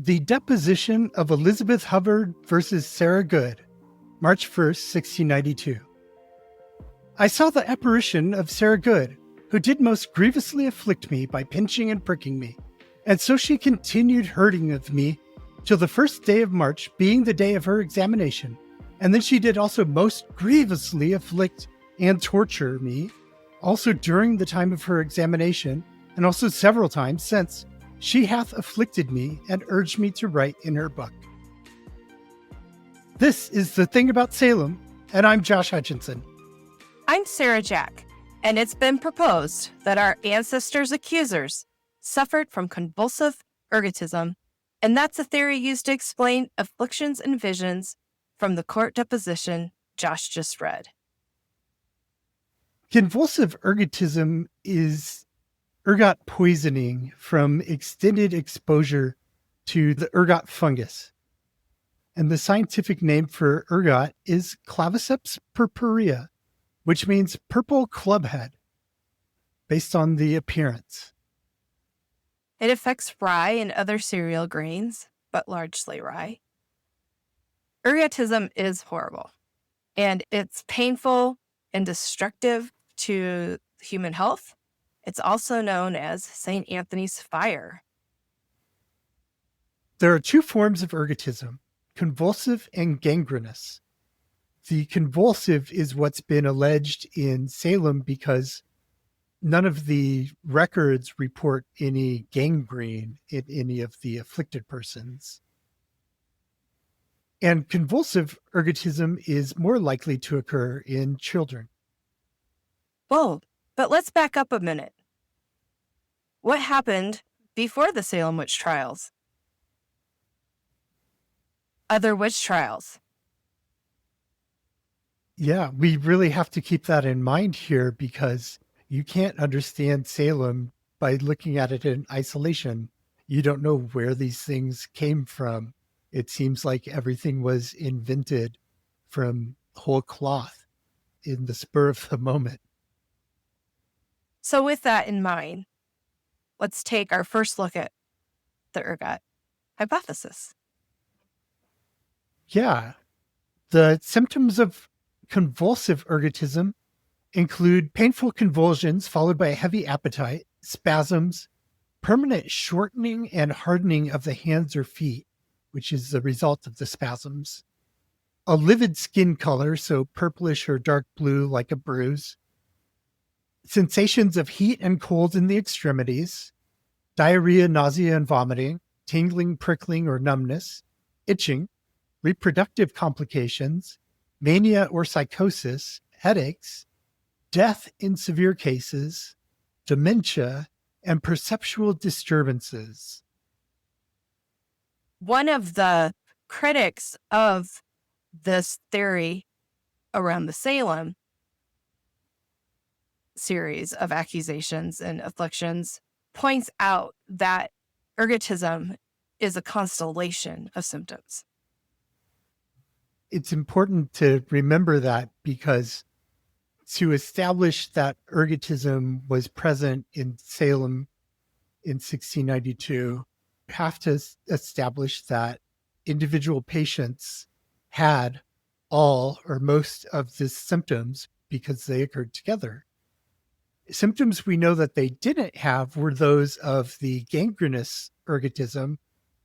The Deposition of Elizabeth Hubbard versus Sarah Good, March 1st, 1692. I saw the apparition of Sarah Good, who did most grievously afflict me by pinching and pricking me, and so she continued hurting of me till the first day of March, being the day of her examination, and then she did also most grievously afflict and torture me, also during the time of her examination, and also several times since. She hath afflicted me and urged me to write in her book. This is The Thing About Salem, and I'm Josh Hutchinson. I'm Sarah Jack, and it's been proposed that our ancestors' accusers suffered from convulsive ergotism, and that's a theory used to explain afflictions and visions from the court deposition Josh just read. Convulsive ergotism is ergot poisoning from extended exposure to the ergot fungus. And the scientific name for ergot is Claviceps purpurea, which means purple clubhead, based on the appearance. It affects rye and other cereal grains, but largely rye. Ergotism is horrible, and it's painful and destructive to human health. It's also known as St. Anthony's fire. There are two forms of ergotism, convulsive and gangrenous. The convulsive is what's been alleged in Salem because none of the records report any gangrene in any of the afflicted persons. And convulsive ergotism is more likely to occur in children. Whoa, but let's back up a minute. What happened before the Salem Witch Trials? Other witch trials. Yeah, we really have to keep that in mind here because you can't understand Salem by looking at it in isolation. You don't know where these things came from. It seems like everything was invented from whole cloth in the spur of the moment. So with that in mind, let's take our first look at the ergot hypothesis. Yeah, the symptoms of convulsive ergotism include painful convulsions followed by a heavy appetite, spasms, permanent shortening and hardening of the hands or feet, which is the result of the spasms, a livid skin color, so purplish or dark blue like a bruise, sensations of heat and cold in the extremities, diarrhea, nausea, and vomiting, tingling, prickling, or numbness, itching, reproductive complications, mania or psychosis, headaches, death in severe cases, dementia, and perceptual disturbances. One of the critics of this theory around the Salem series of accusations and afflictions points out that ergotism is a constellation of symptoms. It's important to remember that because to establish that ergotism was present in Salem in 1692, you have to establish that individual patients had all or most of the symptoms because they occurred together. Symptoms we know that they didn't have were those of the gangrenous ergotism,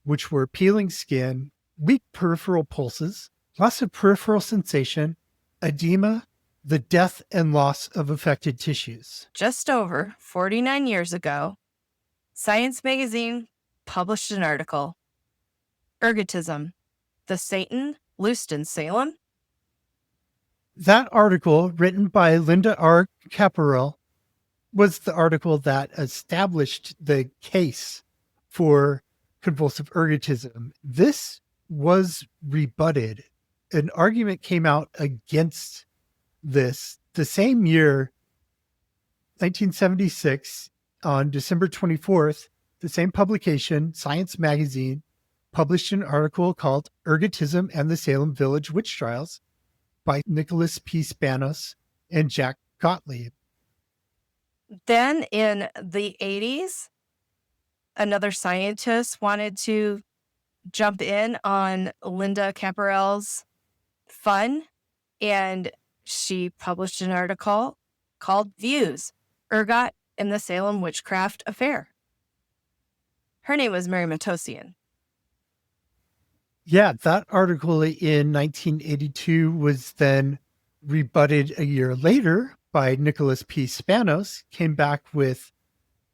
which were peeling skin, weak peripheral pulses, loss of peripheral sensation, edema, the death and loss of affected tissues. Just over 49 years ago, Science magazine published an article, Ergotism, the Satan Loosed in Salem. That article, written by Linda R. Caparel, was the article that established the case for convulsive ergotism. This was rebutted. An argument came out against this the same year, 1976, on December 24th. The same publication, Science Magazine, published an article called Ergotism and the Salem Village Witch Trials by Nicholas P. Spanos and Jack Gottlieb. Then in the 80s, another scientist wanted to jump in on Linda Caparel's fun, and she published an article called Views, Ergot and the Salem Witchcraft Affair. Her name was Mary Matosian. Yeah, that article in 1982 was then rebutted a year later by Nicholas P. Spanos, came back with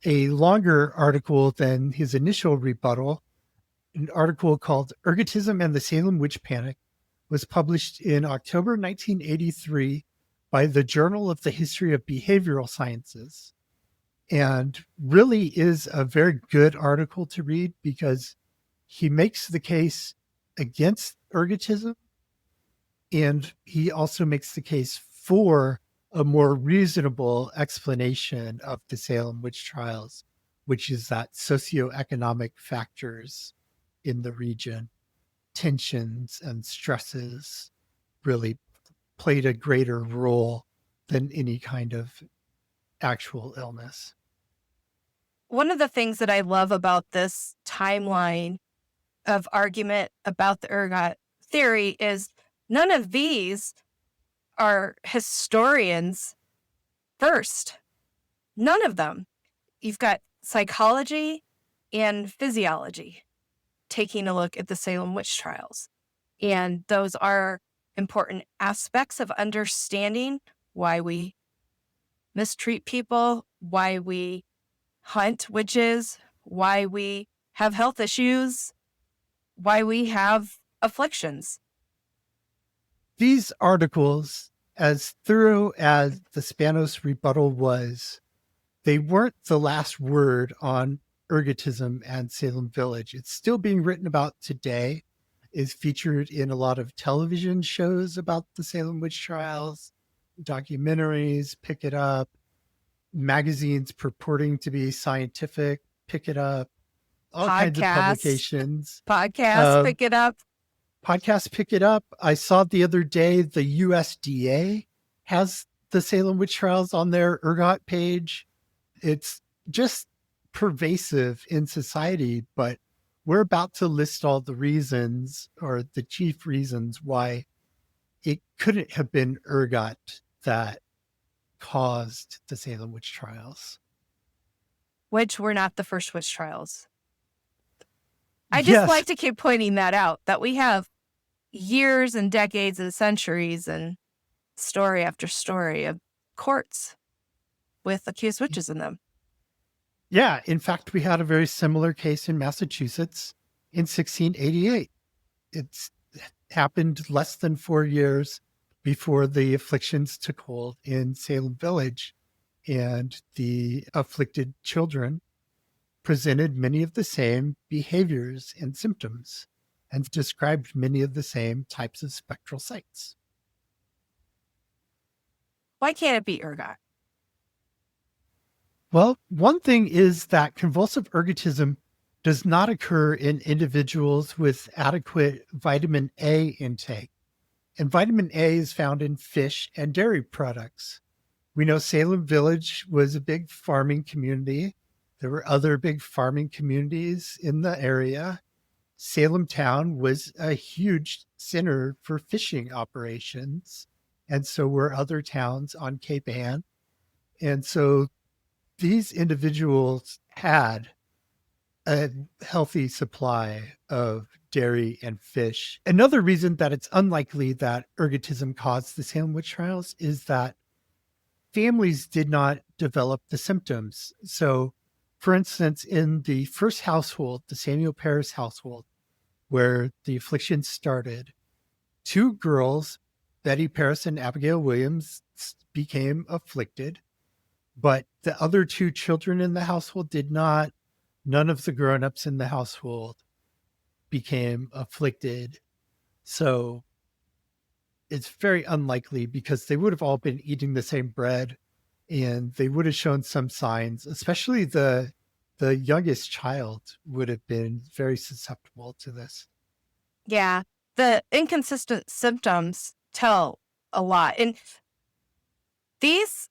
a longer article than his initial rebuttal. An article called Ergotism and the Salem Witch Panic was published in October 1983 by the Journal of the History of Behavioral Sciences, and really is a very good article to read because he makes the case against ergotism, and he also makes the case for a more reasonable explanation of the Salem witch trials, which is that socioeconomic factors in the region, tensions and stresses, really played a greater role than any kind of actual illness. One of the things that I love about this timeline of argument about the ergot theory is none of these are historians first. None of them. You've got psychology and physiology taking a look at the Salem witch trials. And those are important aspects of understanding why we mistreat people, why we hunt witches, why we have health issues, why we have afflictions. These articles, as thorough as the Spanos rebuttal was, they weren't the last word on ergotism and Salem Village. It's still being written about today, is featured in a lot of television shows about the Salem witch trials, documentaries, pick it up, magazines purporting to be scientific, pick it up, all kinds of publications. Podcasts, pick it up. Podcasts, pick it up. I saw the other day the USDA has the Salem witch trials on their ergot page. It's just pervasive in society, but we're about to list all the reasons, or the chief reasons, why it couldn't have been ergot that caused the Salem witch trials. Which were not the first witch trials. I just like to keep pointing that out, that we have years and decades and centuries and story after story of courts with accused witches in them. Yeah, in fact, we had a very similar case in Massachusetts in 1688. It's happened less than 4 years before the afflictions took hold in Salem Village, and the afflicted children presented many of the same behaviors and symptoms and described many of the same types of spectral sights. Why can't it be ergot? Well, one thing is that convulsive ergotism does not occur in individuals with adequate vitamin A intake. And vitamin A is found in fish and dairy products. We know Salem Village was a big farming community. There were other big farming communities in the area. Salem town was a huge center for fishing operations, and so were other towns on Cape Ann. And so these individuals had a healthy supply of dairy and fish. Another reason that it's unlikely that ergotism caused the Salem witch trials is that families did not develop the symptoms. So, for instance, in the first household, the Samuel Paris household, where the affliction started, 2 girls, Betty Paris and Abigail Williams, became afflicted, but the other 2 children in the household did not. None of the grown-ups in the household became afflicted. So it's very unlikely, because they would have all been eating the same bread and they would have shown some signs, especially the youngest child would have been very susceptible to this. Yeah, the inconsistent symptoms tell a lot. And these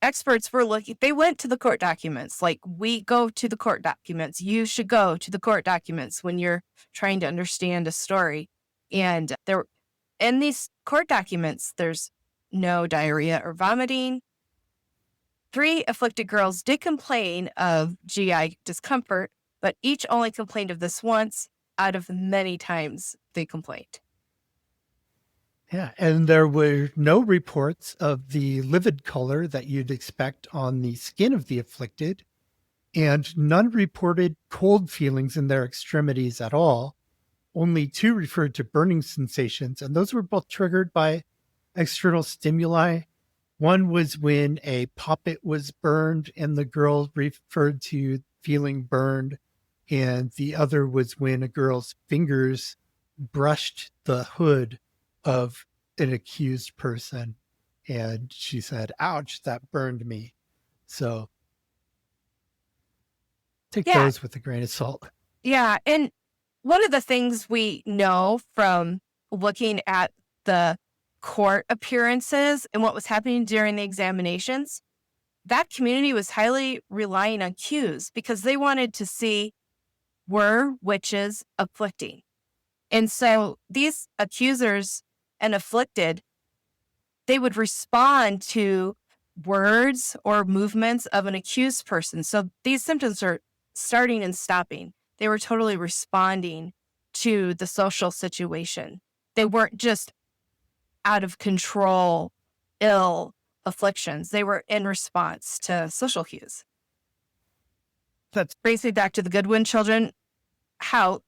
experts were looking, they went to the court documents. Like, we go to the court documents. You should go to the court documents when you're trying to understand a story. And there, in these court documents, there's no diarrhea or vomiting. 3 afflicted girls did complain of GI discomfort, but each only complained of this once out of many times they complained. Yeah, and there were no reports of the livid color that you'd expect on the skin of the afflicted, and none reported cold feelings in their extremities at all. Only 2 referred to burning sensations, and those were both triggered by external stimuli. One was when a poppet was burned, and the girl referred to feeling burned, and the other was when a girl's fingers brushed the hood of an accused person, and she said, "Ouch, that burned me." So take Yeah. those with a grain of salt. Yeah. And one of the things we know from looking at the court appearances and what was happening during the examinations, that community was highly relying on cues because they wanted to see, were witches afflicting? And so these accusers and afflicted, they would respond to words or movements of an accused person. So these symptoms are starting and stopping. They were totally responding to the social situation. They weren't just out of control, ill afflictions. They were in response to social cues. That's Brings me back to the Goodwin children, how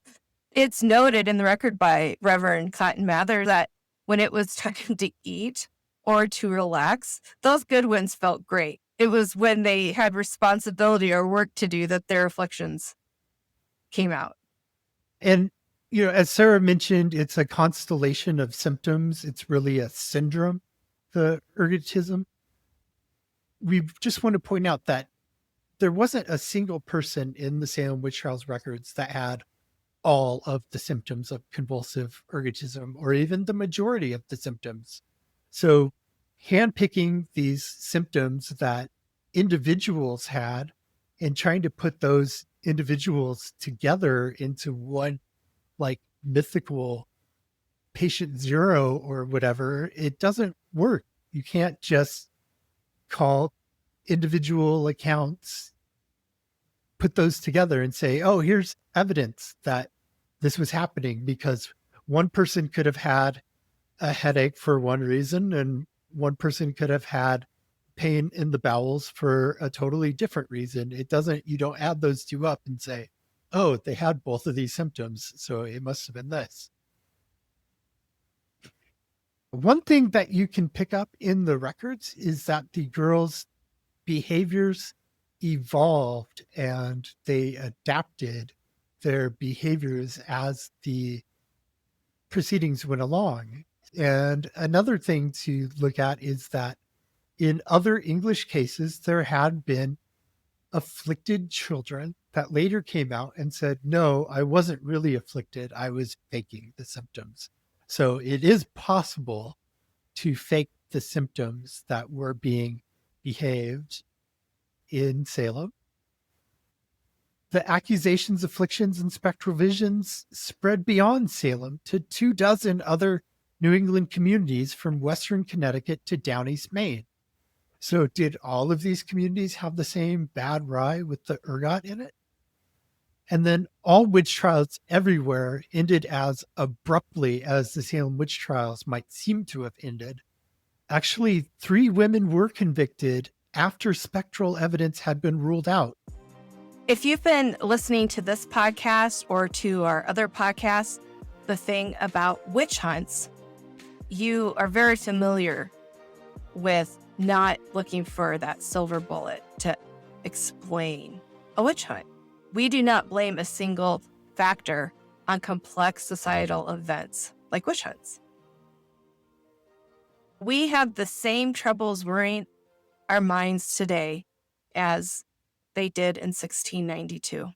it's noted in the record by Reverend Cotton Mather that when it was time to eat or to relax, those Goodwins felt great. It was when they had responsibility or work to do that their afflictions came out. And, as Sarah mentioned, it's a constellation of symptoms. It's really a syndrome, the ergotism. We just want to point out that there wasn't a single person in the Salem Witch Trials records that had all of the symptoms of convulsive ergotism, or even the majority of the symptoms. So handpicking these symptoms that individuals had and trying to put those individuals together into one like mythical patient zero or whatever, it doesn't work. You can't just call individual accounts, put those together and say, oh, here's evidence that this was happening, because one person could have had a headache for one reason, and one person could have had pain in the bowels for a totally different reason. You don't add those 2 up and say, oh, they had both of these symptoms, so it must have been this. One thing that you can pick up in the records is that the girls' behaviors evolved and they adapted their behaviors as the proceedings went along. And another thing to look at is that in other English cases, there had been afflicted children that later came out and said, no, I wasn't really afflicted. I was faking the symptoms. So it is possible to fake the symptoms that were being behaved in Salem. The accusations, afflictions, and spectral visions spread beyond Salem to 24 other New England communities from Western Connecticut to down East Maine. So did all of these communities have the same bad rye with the ergot in it? And then all witch trials everywhere ended as abruptly as the Salem witch trials might seem to have ended. Actually, 3 women were convicted after spectral evidence had been ruled out. If you've been listening to this podcast or to our other podcasts, The Thing About Witch Hunts, you are very familiar with not looking for that silver bullet to explain a witch hunt. We do not blame a single factor on complex societal events like witch hunts. We have the same troubles worrying our minds today as they did in 1692.